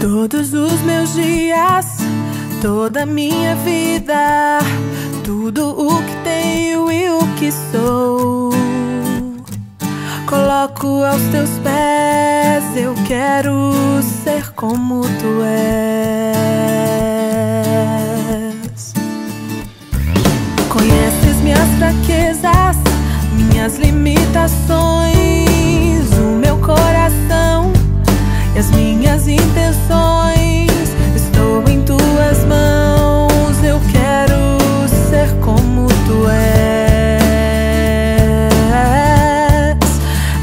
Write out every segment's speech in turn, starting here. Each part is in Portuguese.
Todos os meus dias, toda a minha vida, tudo o que tenho e o que sou, coloco aos teus pés. Eu quero ser como tu és. Conheces minhas fraquezas, minhas limitações, o meu coração e as minhas intenções. Estou em tuas mãos, eu quero ser como tu és.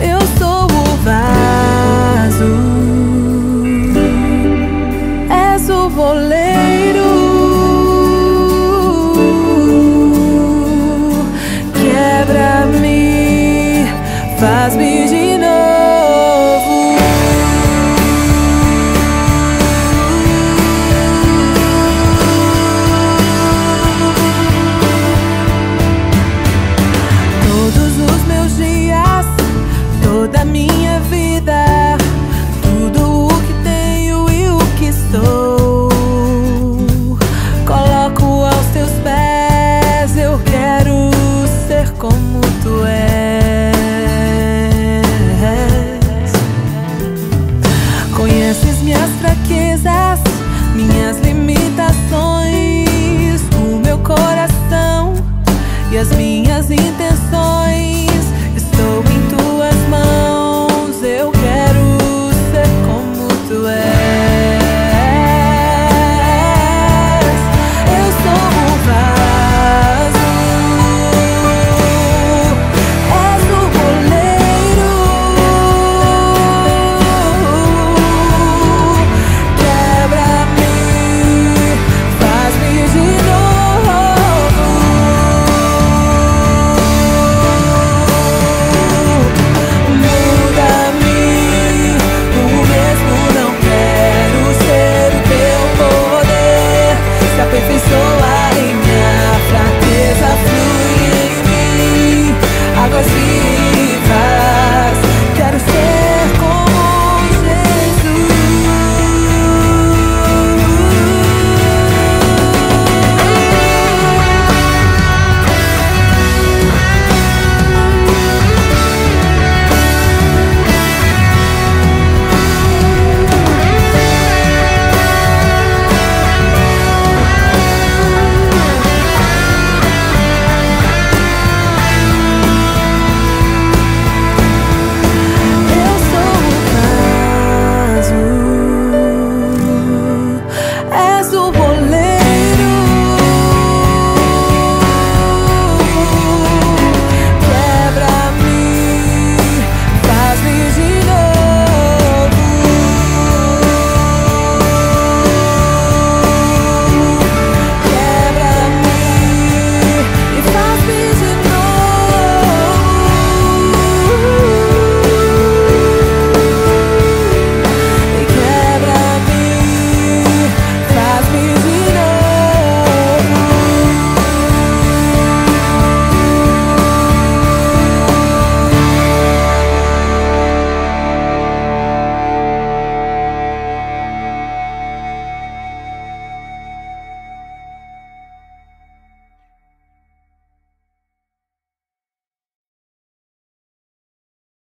Eu sou o vaso, és o voleiro. Quebra-me, faz-me de novo. Todos os meus dias, toda a minha